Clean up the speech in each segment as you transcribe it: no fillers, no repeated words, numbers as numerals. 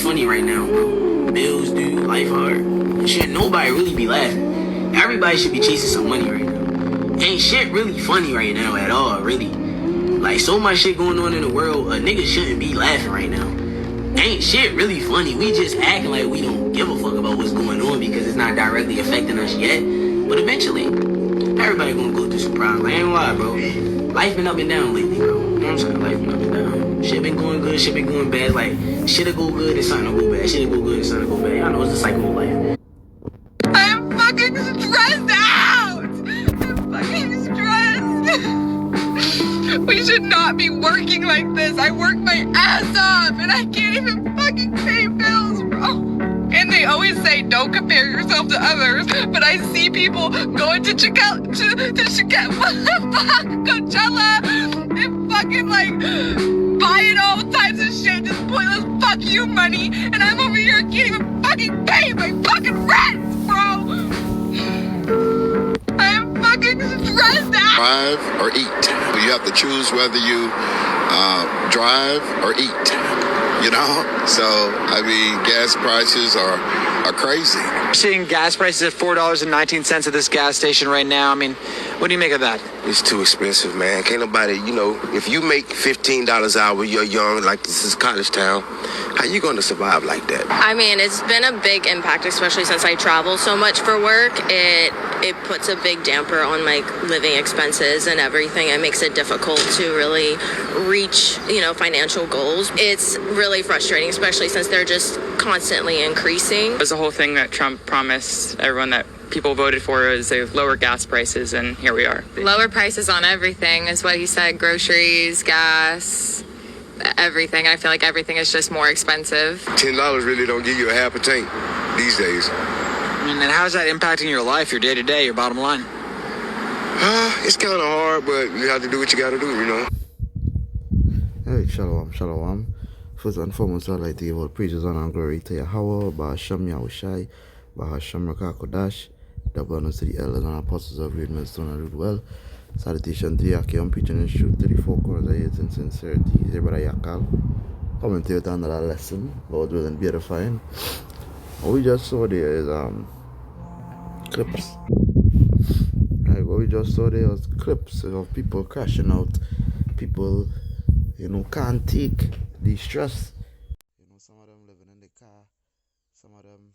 funny right now, bro. Bills due, life hard. Shit, nobody really be laughing. Everybody should be chasing some money right now. Ain't shit really funny right now at all, really. Like, so much shit going on in the world, a nigga shouldn't be laughing right now. Ain't shit really funny. We just acting like we don't give a fuck about what's going on because it's not directly affecting us yet. But eventually, everybody gonna go through some problems. I ain't gonna lie, bro. Life been up and down lately, bro. You know what I'm saying? Life been up and down. Shit been going good, shit been going bad. Like, shit'll go good and something will go bad. Shit'll go good and something will go bad. Y'all know it's the cycle of life. I'm fucking stressed out! I'm fucking stressed! We should not be working like this. I work my ass off and I can't even fucking pay bills, bro. And they always say don't compare yourself to others, but I see people going to Coachella and fucking like buying all types of shit, just pointless fuck you money, and I'm over here can't even fucking pay my fucking rent, bro. I'm fucking stressed out. Drive or eat. You have to choose whether you drive or eat. You know? So, I mean, gas prices are crazy. We're seeing gas prices at $4.19 at this gas station right now. I mean, what do you make of that? It's too expensive, man. Can't nobody, if you make $15 an hour, you're young, like this is college town, how you going to survive like that? I mean, it's been a big impact, especially since I travel so much for work. It puts a big damper on my living expenses and everything. It makes it difficult to really reach, financial goals. It's really frustrating, especially since they're just constantly increasing. It was the whole thing that Trump promised everyone that people voted for is they lower gas prices, and here we are. Lower prices on everything is what he said. Groceries, gas, everything. I feel like everything is just more expensive. $10 really don't give you a half a tank these days. And then how's that impacting your life, your day-to-day, your bottom line? It's kind of hard, but you have to do what you got to do, Hey, shalom. First and foremost, I'd like to give all praises, honor, and glory to Yahweh, Ba'Hashem Yahushai, Ba'Hashem Rakakodash, double honors to the elders and apostles of Great Millstone and Rootwell. Salutation to Yaki, I'm preaching in truth to the four corners of it in sincerity. Here, brother Yakal, coming to you with another lesson, Lord willing, beautifying. What we just saw there is clips. Right, what we just saw there was clips of people crashing out, people, can't take the stress. Some of them living in the car, some of them,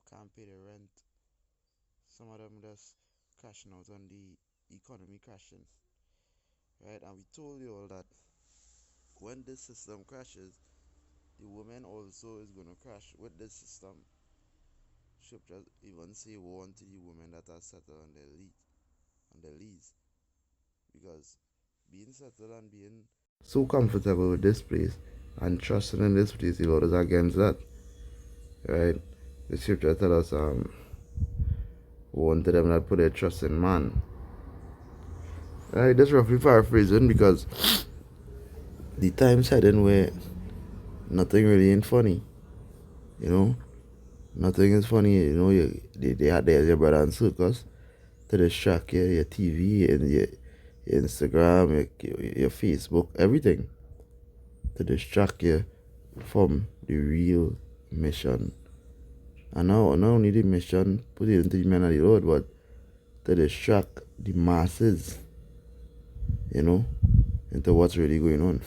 can't pay their rent, some of them just crashing out on the economy crashing. Right, and we told you all that when this system crashes, the woman also is going to crash with this system. Scripture even say woe unto the women that are settled on their lease. Because being settled and being so comfortable with this place and trusting in this place, the Lord is against that. Right? The scripture tells us woe unto them that put their trust in man. Right? That's roughly paraphrasing because the time's heading where nothing really ain't funny. Nothing is funny. They had your brother and circus to distract you, your TV and your Instagram, your Facebook, everything to distract you from the real mission. And not only the mission, put it into the men of the Lord, but to distract the masses, into what's really going on.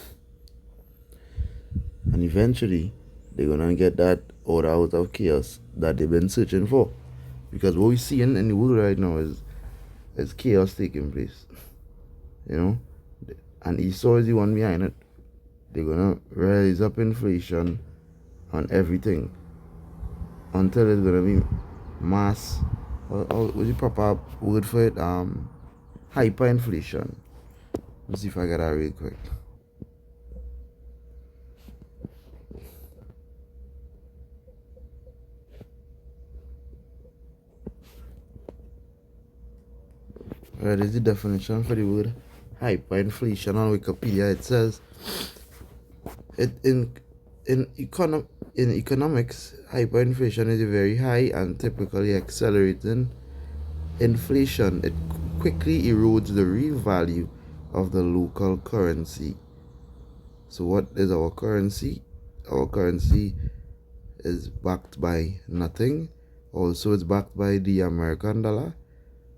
And eventually, they're going to get that order out of chaos that they've been searching for. Because what we see in the world right now is chaos taking place. And Esau is the one behind it. They're going to raise up inflation on everything until it's going to be mass, what's the proper word for it? Hyperinflation. Let's see if I get that real quick. Right, this is the definition for the word hyperinflation on Wikipedia. It says in economics, hyperinflation is a very high and typically accelerating inflation. It quickly erodes the real value of the local currency. So what is our currency? Our currency is backed by nothing. Also, it's backed by the American dollar.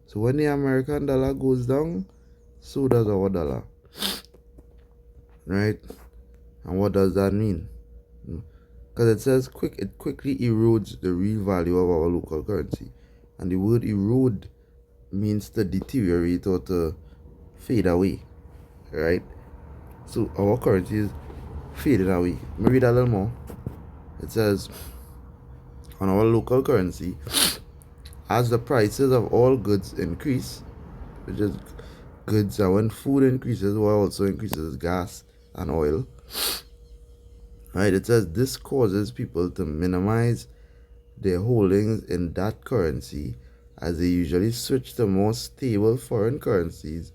So when the American dollar goes down, so does our dollar. Right? And what does that mean? Because it says it quickly erodes the real value of our local currency. And the word erode means to deteriorate or to fade away. Right? So our currency is fading away. Let me read a little more. It says, on our local currency, as the prices of all goods increase, which is goods, and when food increases, what also increases gas and oil. Right? It says this causes people to minimize their holdings in that currency as they usually switch to more stable foreign currencies.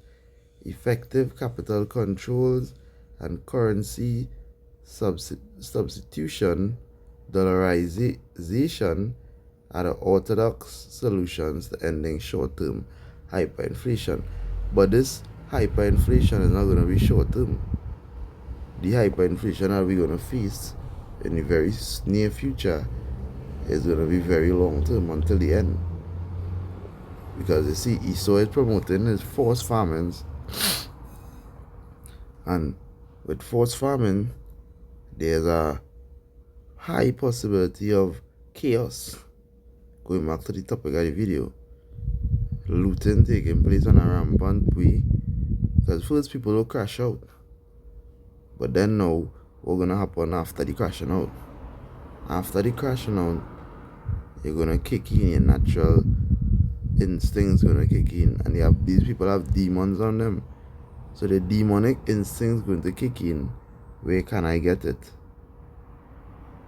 Effective capital controls and currency substitution, dollarization are the orthodox solutions to ending short-term hyperinflation. But this hyperinflation is not going to be short-term. The hyperinflation that we're going to face in the very near future is going to be very long-term until the end. Because you see, Esau is promoting his forced famines. And with forced famine, there's a high possibility of chaos. Going back to the topic of the video, looting taking place on a rampant way. Because first people will crash out. But then now, what's going to happen after the crashing out? After the crashing out, you're going to kick in, your natural instincts going to kick in. And these people have demons on them. So the demonic instincts going to kick in. Where can I get it?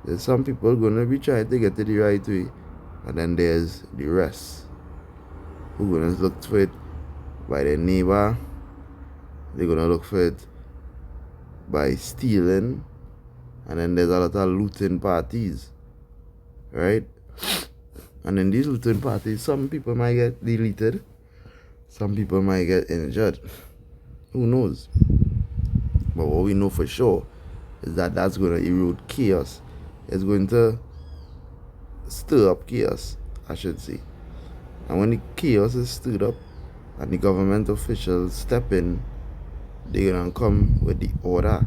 There's some people going to be trying to get it the right way. And then there's the rest who going to look for it by their neighbor. They're going to look for it by stealing. And then there's a lot of looting parties. Right? And in these looting parties, some people might get deleted. Some people might get injured. Who knows? But what we know for sure is that that's going to erode chaos. It's going to stir up chaos, I should say. And when the chaos is stirred up and the government officials step in, they're going to come with the order.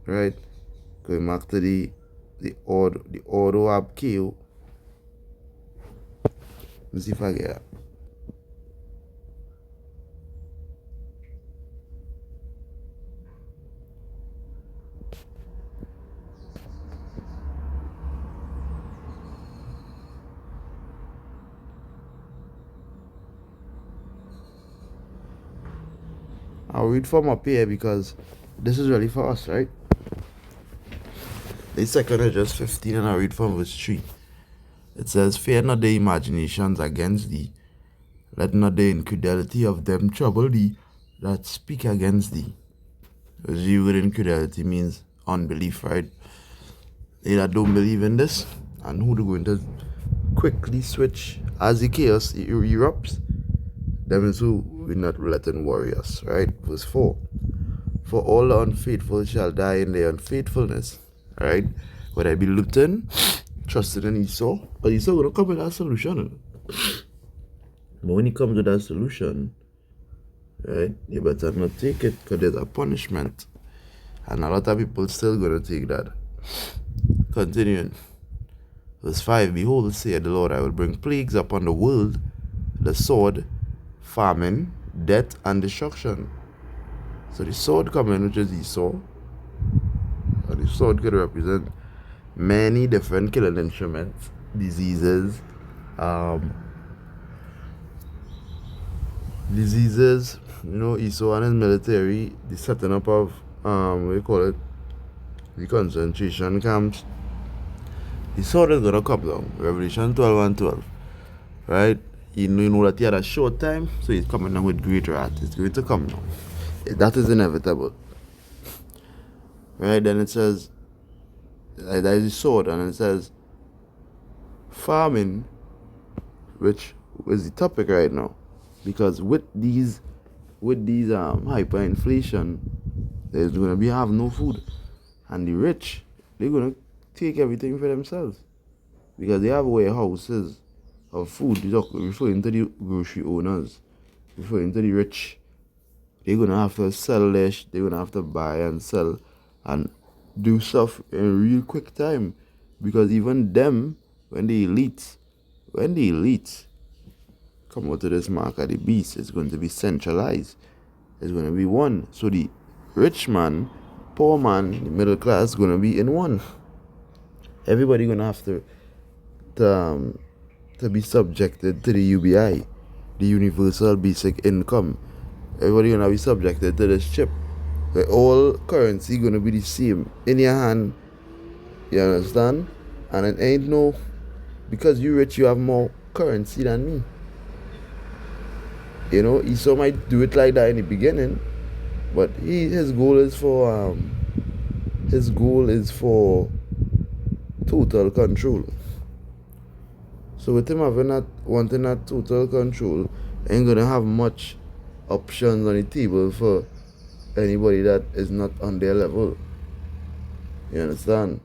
Right? Going back to the order ab KO. Let's see if I get that. I'll read from up here because this is really for us, right? The second is just 15 and I'll read from verse 3. It says, fear not the imaginations against thee. Let not the infidelity of them trouble thee that speak against thee. Because the word infidelity means unbelief, right? They that don't believe in this and who they're going to quickly switch as the chaos erupts. Them is who we're not letting worry us, right? Verse 4. For all the unfaithful shall die in their unfaithfulness, right? Whether I be looting, trusting in Esau, but Esau going to come with that solution. But when he comes with that solution, right, you better not take it because there's a punishment. And a lot of people still going to take that. Continuing. Verse 5. Behold, saith the Lord, I will bring plagues upon the world, the sword, famine, death, and destruction. So the sword coming, which is Esau, and the sword could represent many different killing instruments, diseases, Esau and his military, the setting up of, the concentration camps. The sword is going to come down, Revelation 12 and 12, right? You know that he had a short time, so he's coming down with great wrath. It's going to come down. That is inevitable. Right? Then it says, that is the sword, and it says, famine, which is the topic right now. Because with these hyperinflation, there's going to be have no food. And the rich, they're going to take everything for themselves. Because they have warehouses of food. Referring to the grocery owners, referring to the rich. They're going to have to sell less. They're going to have to buy and sell and do stuff in real quick time. Because even them, when the elites come out to this mark of the beast, it's going to be centralized. It's going to be one. So the rich man, poor man, the middle class is going to be in one. Everybody going to have to be subjected to the UBI, the Universal Basic Income. Everybody going to be subjected to this chip. The all currency going to be the same in your hand. You understand? And it ain't no, because you rich, you have more currency than me. You know, Esau might do it like that in the beginning, but his goal is for total control. So with him wanting that total control, ain't gonna have much options on the table for anybody that is not on their level. You understand?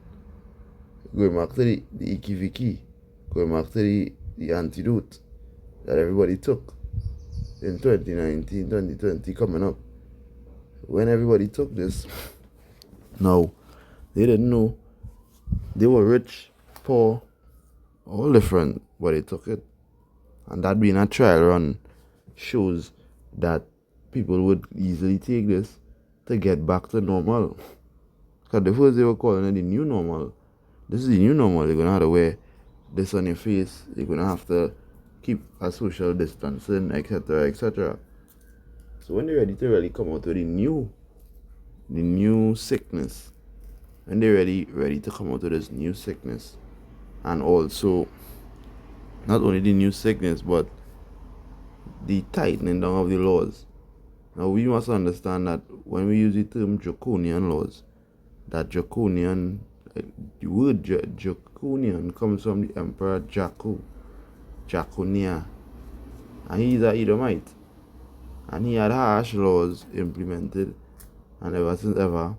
Going back to the Ikiviki, going back to the antidote that everybody took in 2019, 2020 coming up. When everybody took this, no, they didn't know. They were rich, poor, all different, but they took it. And that being a trial run shows that people would easily take this to get back to normal. Because the first they were calling it the new normal. This is the new normal. You're going to have to wear this on your face. You're going to have to keep a social distancing, etc., etc. So when they're ready to really come out with the new sickness, when they're ready to come out with this new sickness, and also not only the new sickness, but the tightening down of the laws. Now we must understand that when we use the term draconian laws, that draconian, the word draconian comes from the emperor Jaconia, and he's a Edomite, and he had harsh laws implemented, and ever since ever,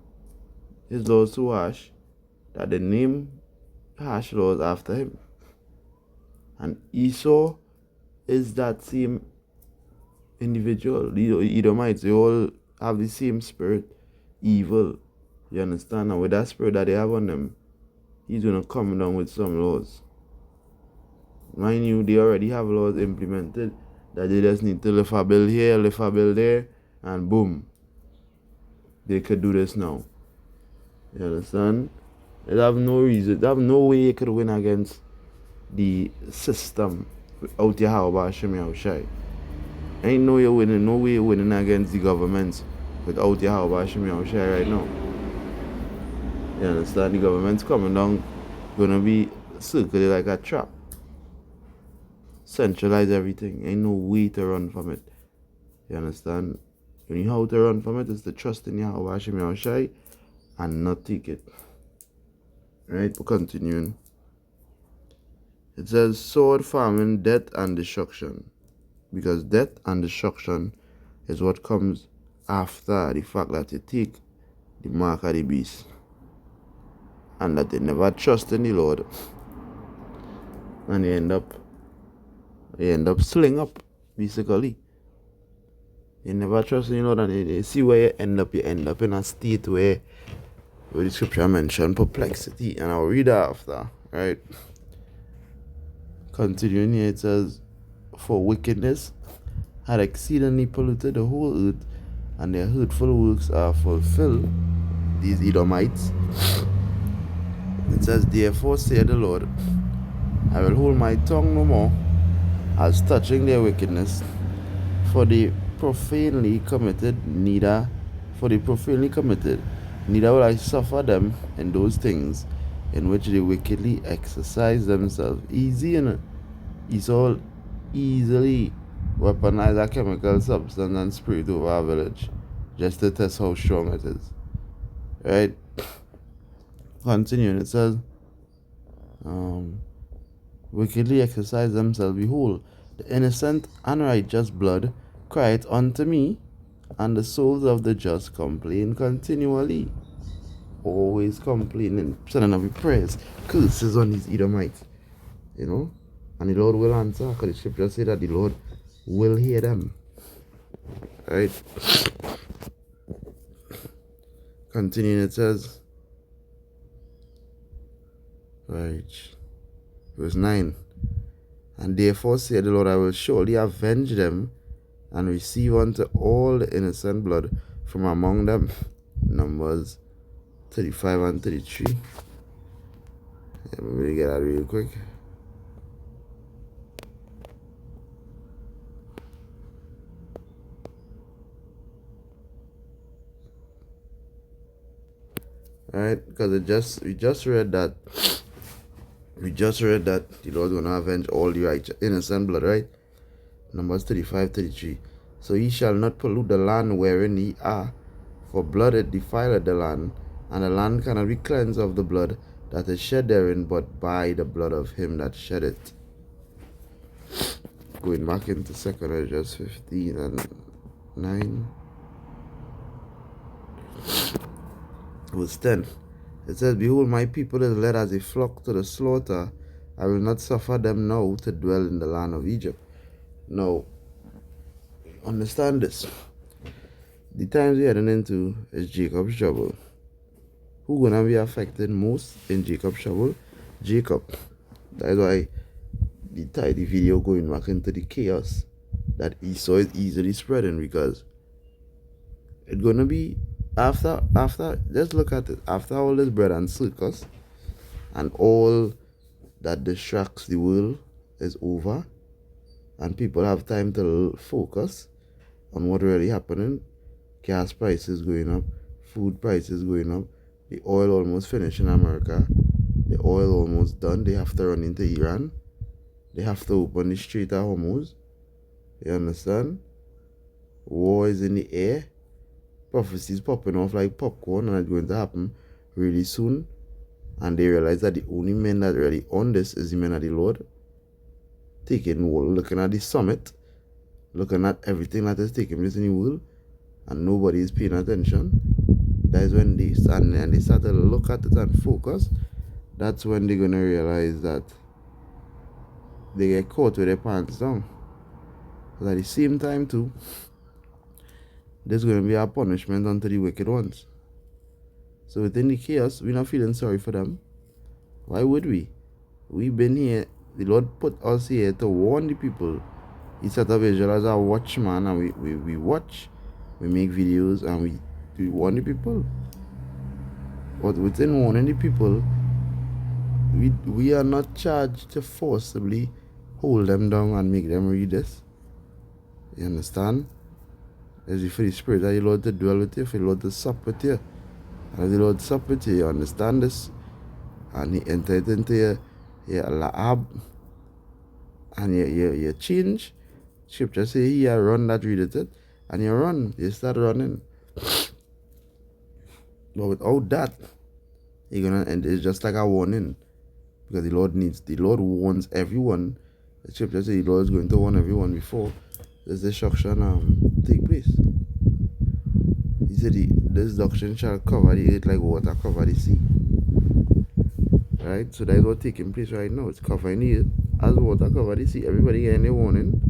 his laws so harsh that they name harsh laws after him. And Esau is that same individual. The Edomites, they all have the same spirit, evil. You understand? And with that spirit that they have on them, he's going to come down with some laws. Mind you, they already have laws implemented that they just need to lift a bill here, lift a bill there, and boom, they could do this now. You understand? They have no reason, they have no way you could win against the system without Yahweh Hashem Yahushai. Ain't no way you're winning against the governments without Yahweh Hashem Yahushai right now. You understand? The government's coming down, gonna be circled like a trap. Centralize everything. Ain't no way to run from it. You understand? You know how to run from it is to trust in Yahweh Hashem Yahushai and not take it. Right? We're continuing. It says sword, famine, death, and destruction. Because death and destruction is what comes after the fact that you take the mark of the beast. And that they never trust in the Lord. And they end up sling up, basically. You never trust in the Lord, and you see where you end up in a state where the scripture mentioned perplexity. And I'll read that after, right? Continuing here, it says, for wickedness had exceedingly polluted the whole earth, and their hurtful works are fulfilled, these Edomites. It says, therefore saith the Lord, I will hold my tongue no more as touching their wickedness, for the profanely committed, neither will I suffer them in those things in which they wickedly exercise themselves. Easy, you know. It's all easily weaponize a chemical substance and spray it over a village just to test how strong it is. Right? Continuing, it says, wickedly exercise themselves. Behold, the innocent and righteous blood crieth unto me, and the souls of the just complain continually. always complaining, sending up prayers, curses on these Edomites, you know, and the Lord will answer, because the scripture say that the Lord will hear them. Right? Continuing, it says, right, verse 9, and therefore said the Lord, I will surely avenge them and receive unto all the innocent blood from among them. Numbers 35 and 33. Let me get that real quick. Alright, because we just read that the Lord gonna avenge all the righteous innocent blood, right? Numbers 35, 33. So ye shall not pollute the land wherein ye are, for blood it defileth the land, and the land cannot be cleansed of the blood that is shed therein, but by the blood of him that shed it. Going back into 2 Ezra 15 and 9. Verse 10. It says, behold, my people is led as a flock to the slaughter. I will not suffer them now to dwell in the land of Egypt. Now, understand this. The times we're heading into is Jacob's trouble. Who gonna be affected most in Jacob's trouble? Jacob. That is why the video going back into the chaos that Esau is easily spreading, because it's gonna be after just look at it, after all this bread and circus and all that distracts the world is over, and people have time to focus on what really happening. Gas prices going up, food prices going up, the oil almost finished in America, the oil almost done, they have to run into Iran, they have to open the Strait of Hormuz, you understand? War is in the air, prophecies popping off like popcorn, and it's going to happen really soon, and they realize that the only men that really on this is the men of the Lord, looking at the summit, looking at everything that is taking place in the world, and nobody is paying attention. That is when they stand and they start to look at it and focus. That's when they're going to realize that they get caught with their pants down. But at the same time too, there's going to be a punishment unto the wicked ones. So within the chaos, we're not feeling sorry for them. Why would we? We've been here, the Lord put us here to warn the people. He set up Israel as a watchman, and we watch, we make videos, and we warn the people. But within warning the people, we are not charged to forcibly hold them down and make them read this. You understand? It's for the Spirit of the Lord to dwell with you, for the Lord to sup with you. And as the Lord sup with you, you understand this. And He entered into your lab, and you change. Scripture say, He run that readeth it, and you run, you start running. But without that, you're gonna end. It's just like a warning, because the Lord warns everyone. The scripture says the Lord is going to warn everyone before this destruction take place. He said this destruction shall cover the earth like water cover the sea. Right? So that is what's taking place right now. It's covering the earth as water cover the sea. Everybody getting the warning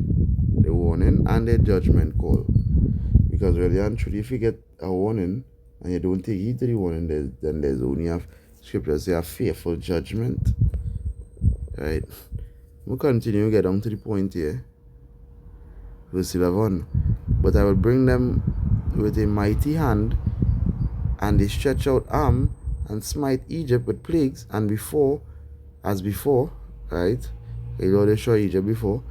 and their judgment call. Because really and truly, if you get a warning and you don't take heed to the warning, then there's only a scripture say a fearful judgment. Right? We'll continue to get down to the point here. Verse 11. But I will bring them with a mighty hand and a stretched out arm, and smite Egypt with plagues, and as before, right? The Lord destroyed Egypt before,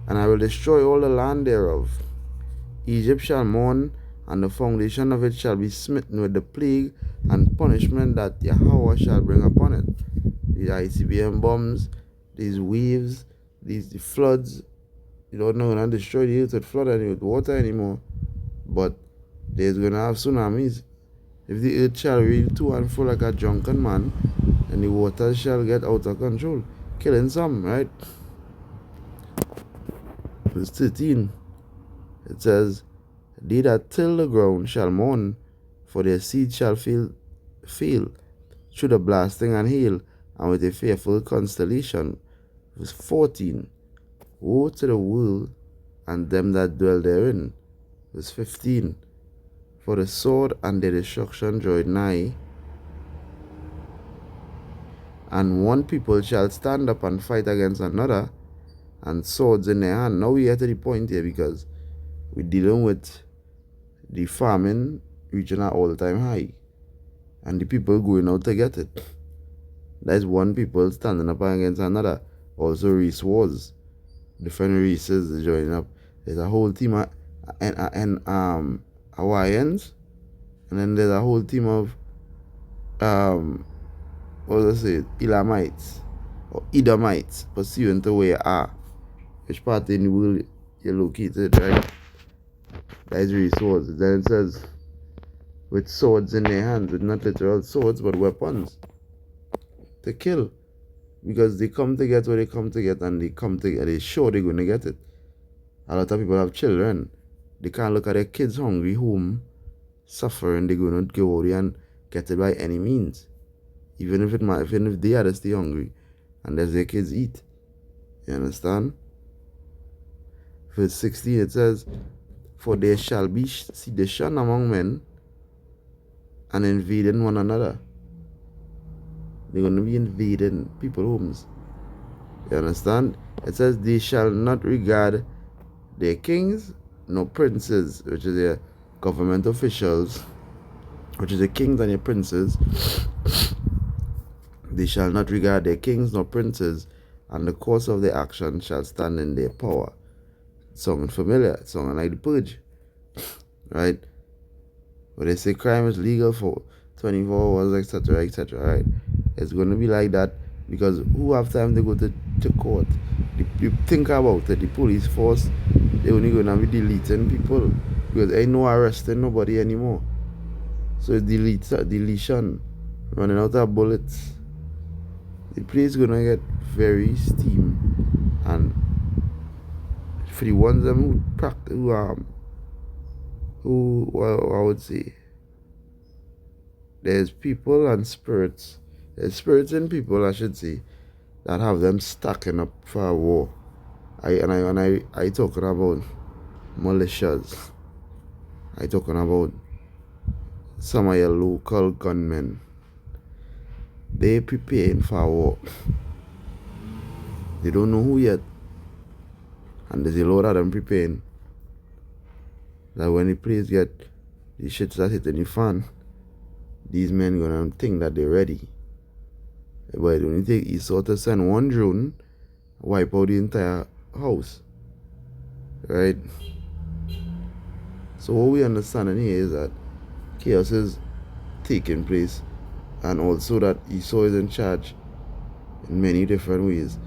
and I will destroy all the land thereof. Egypt shall mourn, and the foundation of it shall be smitten with the plague and punishment that Yahweh shall bring upon it. These ICBM bombs, these waves, the floods. The Lord not going to destroy the earth with flood and with water anymore, but there's going to have tsunamis. If the earth shall reel to and fro like a drunken man, and the waters shall get out of control, killing some, right? Verse 13, it says, they that till the ground shall mourn, for their seed shall fail fail through the blasting and hail, and with a fearful constellation. Verse 14. Woe to the world and them that dwell therein. Verse 15. For the sword and their destruction draweth nigh, and one people shall stand up and fight against another, and swords in their hand. Now we get to the point here because we're dealing with the famine reaching an all-time high, and the people going out to get it. That's one people standing up against another. Also race wars. Different races joining up. There's a whole team of Hawaiians, and then there's a whole team of what was I say, Elamites or Edomites, pursuant to where you are. Which part in the world you're located, right? That is really swords. Then it says, with swords in their hands, with not literal swords, but weapons to kill. Because they come to get what they come to get, and they're sure they're going to get it. A lot of people have children. They can't look at their kids hungry home, suffering. They're going to go out and get it by any means. Even if they are to stay hungry, and as their kids eat. You understand? Verse 16 it says, for there shall be sedition among men, and invading one another. They're going to be invading people's homes. You understand? It says, they shall not regard their kings nor princes, which is their government officials, which is the kings and their princes. They shall not regard their kings nor princes, and the course of their action shall stand in their power. Song familiar, song like the Purge, right? Where they say crime is legal for 24 hours, etc., etc., right? It's going to be like that because who have time to go to court? You think about it, the police force, they're only going to be deleting people because ain't no arresting nobody anymore. So deletion, running out of bullets. The place is going to get very steam, and for the ones them who practice, who I would say, there's people and spirits. There's spirits and people, I should say, that have them stacking up for a war. I talking about militias. I talking about some of your local gunmen. They preparing for a war. They don't know who yet. And there's a lot of them preparing. That when the place get the shit start hitting the fan, these men gonna think that they're ready. But it only take Esau to send one drone, wipe out the entire house. Right? So what we understand in here is that chaos is taking place, and also that Esau is in charge in many different ways.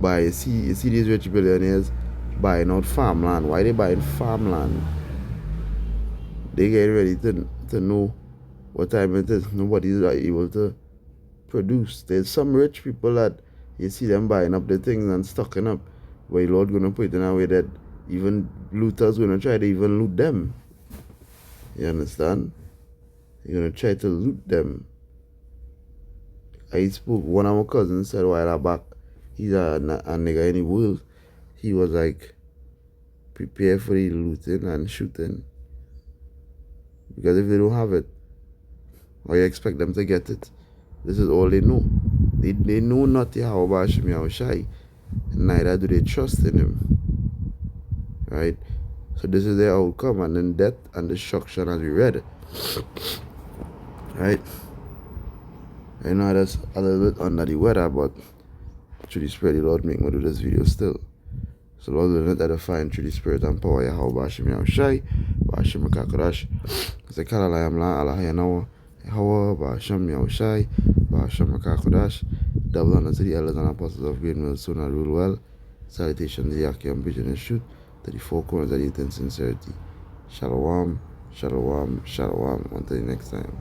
You see these rich billionaires buying out farmland. Why they buying farmland? They get ready to know what time it is. Nobody's able to produce. There's some rich people that you see them buying up the things and stocking up, but the Lord gonna put it in a way that even looters gonna try to even loot them. You understand? You're gonna try to loot them. One of my cousins said a while back, he's a nigga in the world. He was like, prepare for the looting and shooting. Because if they don't have it, or you expect them to get it, this is all they know. They know not Yahweh Hashem Yahushai, neither do they trust in him. Right? So this is their outcome, and then death and destruction as we read. Right? I know that's a little bit under the weather, but through the Spirit, the Lord make me do this video still. So Lord will not edify through the Spirit and power Yahweh Hashem Yahushai, Hashem Kakarash. Say Kalala Yamla Allah Yanawa, Yahweh Hashem Yahushai, Hashem Kakodash, double honor to the elders and apostles of great mill soon and rule well. Salutations, Yaki and Vision and shoot to the four corners of the in sincerity. Shalom, shalom, shalom. Until the next time.